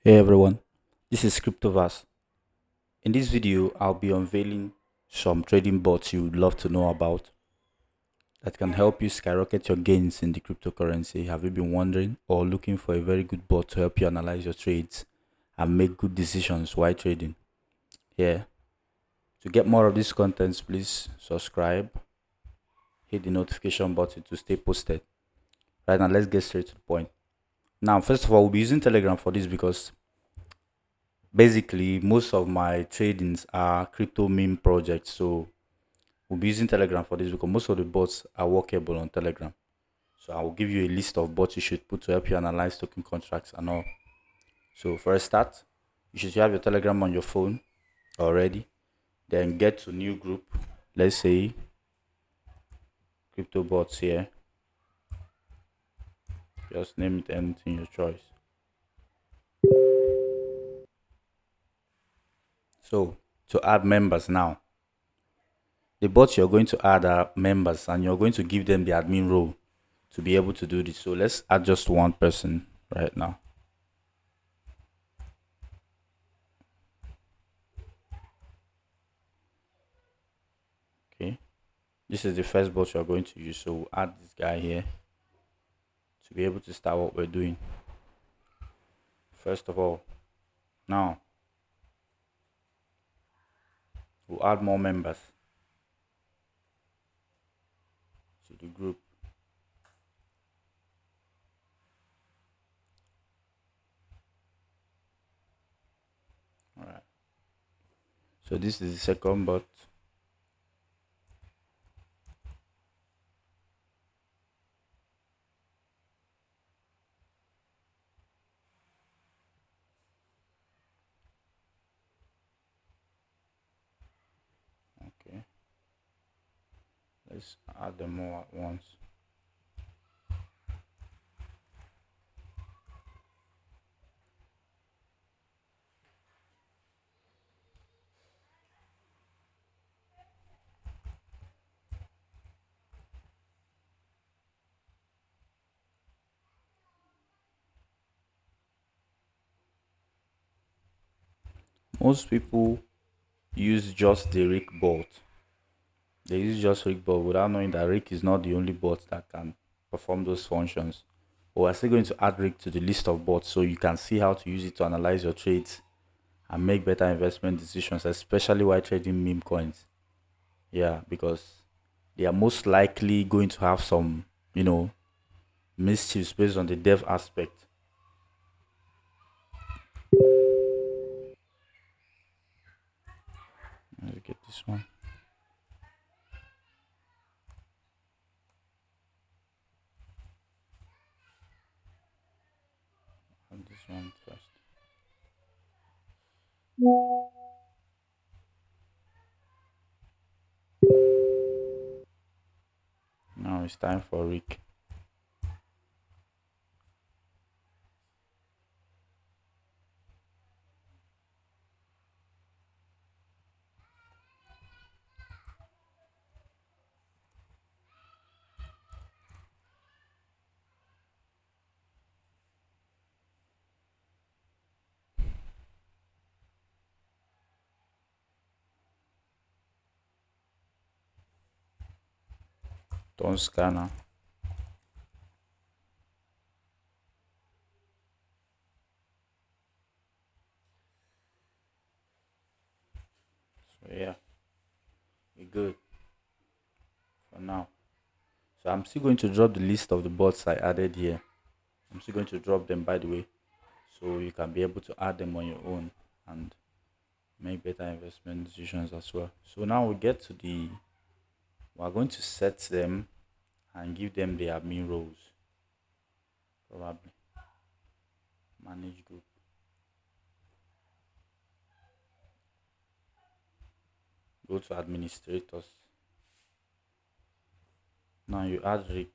Hey everyone, this is Cryptovas. In this video, I'll be unveiling some trading bots you would love to know about that can help you skyrocket your gains in the cryptocurrency. Have you been wondering or looking for a very good bot to help you analyze your trades and make good decisions while trading? Yeah. To get more of these contents, please subscribe, hit the notification button to stay posted. Right now, let's get straight to the point. Now, first of all, we'll be using Telegram for this because basically most of my tradings are crypto meme projects. So we'll be using Telegram for this because most of the bots are workable on Telegram. So I will give you a list of bots you should put to help you analyze token contracts and all. So for a start, you should have your Telegram on your phone already. Then get to new group. Let's say crypto bots here. Just name it anything your choice. So to add members now, the bots you're going to add are members and you're going to give them the admin role to be able to do this. So let's add just one person right now. Okay. This is the first bot you're going to use. So we'll add this guy here to be able to start what we're doing. First of all, now we'll add more members to the group. All right. So this is the second bot. Okay. Let's add them all at once. Most people use just the Rick bot. They use just Rick bot without knowing that Rick is not the only bot that can perform those functions. But we're still going to add Rick to the list of bots so you can see how to use it to analyze your trades and make better investment decisions, especially while trading meme coins. Yeah, because they are most likely going to have some, mischiefs based on the dev aspect. Let's get this one and this one first. Now it's time for Rick. Don't scanner. So yeah, we're good for now. So I'm still going to drop the list of the bots I added here. I'm still going to drop them, by the way, so you can be able to add them on your own and make better investment decisions as well. So now we get to we're going to set them and give them the admin roles. Probably manage group. Go to administrators. Now you add Rick.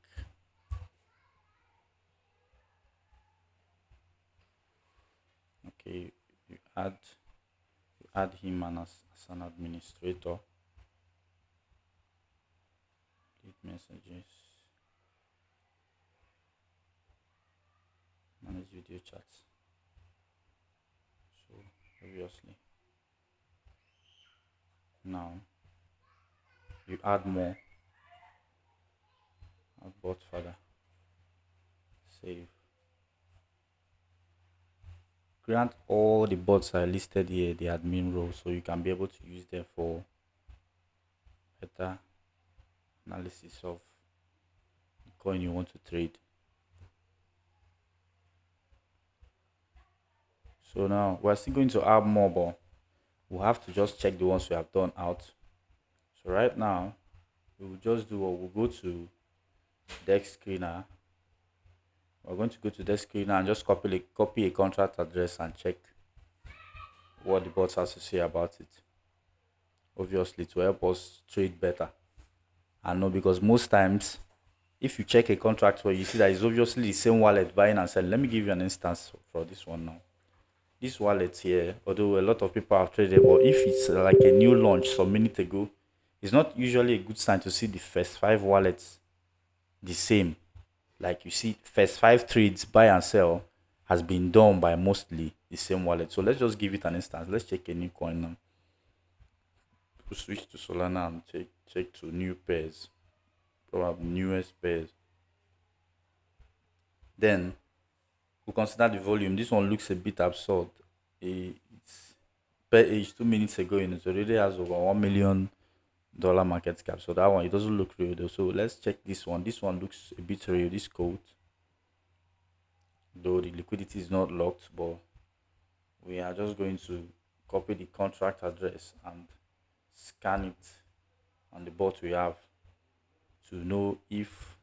Okay, you add him as an administrator. Delete messages. Manage video chats. So obviously now you add more, add bot further, save. Grant all the bots are listed here the admin role, so you can be able to use them for better analysis of the coin you want to trade. So now we're still going to add more, but we'll have to just check the ones we have done out. So right now we will just do what we'll go to dex screener. We're going to go to dex screener and just copy a contract address and check what the bot has to say about it. Obviously to help us trade better. And no, because most times if you check a contract where you see that it's obviously the same wallet buying and selling. Let me give you an instance for this one now. This wallet here, although a lot of people have traded, but if it's like a new launch some minutes ago, it's not usually a good sign to see the first 5 wallets the same. Like you see, first 5 trades buy and sell has been done by mostly the same wallet. So let's just give it an instance. Let's check a new coin now. We'll switch to Solana and check to new pairs, probably newest pairs. Then we'll consider the volume. This one looks a bit absurd. It's per age 2 minutes ago, and it already has over $1 million market cap. So that one, it doesn't look real though. So let's check this one. This one looks a bit real. This code, though the liquidity is not locked, but we are just going to copy the contract address and scan it on the bot we have to know if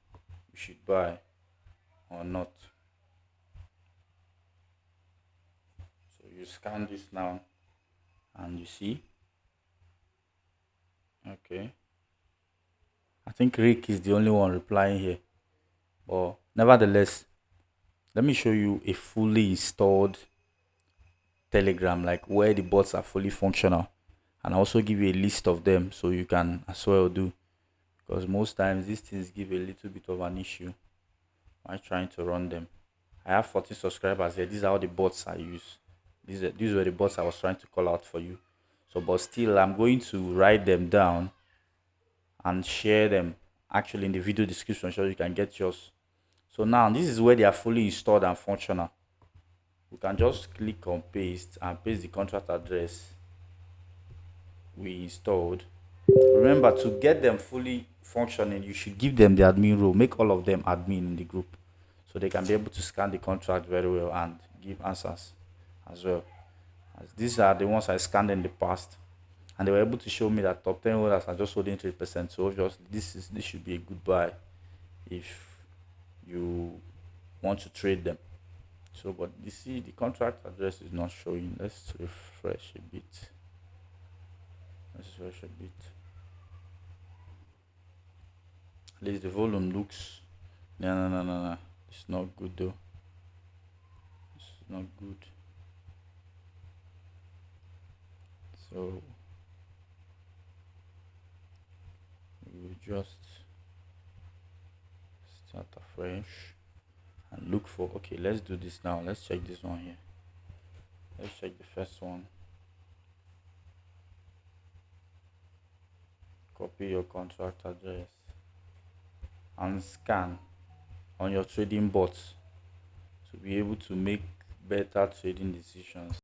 we should buy or not. So you scan this now and you see, okay, I think Rick is the only one replying here, but nevertheless, let me show you a fully installed Telegram, like where the bots are fully functional, and I also give you a list of them so you can as well do, because most times these things give a little bit of an issue while trying to run them. I have 40 subscribers here. These are all the bots I use. These were the bots I was trying to call out for you. So, but still, I'm going to write them down and share them actually in the video description so you can get yours. So now this is where they are fully installed and functional. We can just click on paste and paste the contract address we installed. Remember, to get them fully functioning, you should give them the admin role. Make all of them admin in the group so they can be able to scan the contract very well and give answers as well. As these are the ones I scanned in the past, and they were able to show me that top 10 holders are just holding 3%. So obviously this should be a good buy if you want to trade them. So, but you see the contract address is not showing. Let's refresh a bit. Let's refresh a bit. At least the volume looks, no, it's not good though. It's not good. So we will just start afresh and look for, okay, let's do this now. Let's check this one here. Let's check the first one. Copy your contract address and scan on your trading bots to be able to make better trading decisions.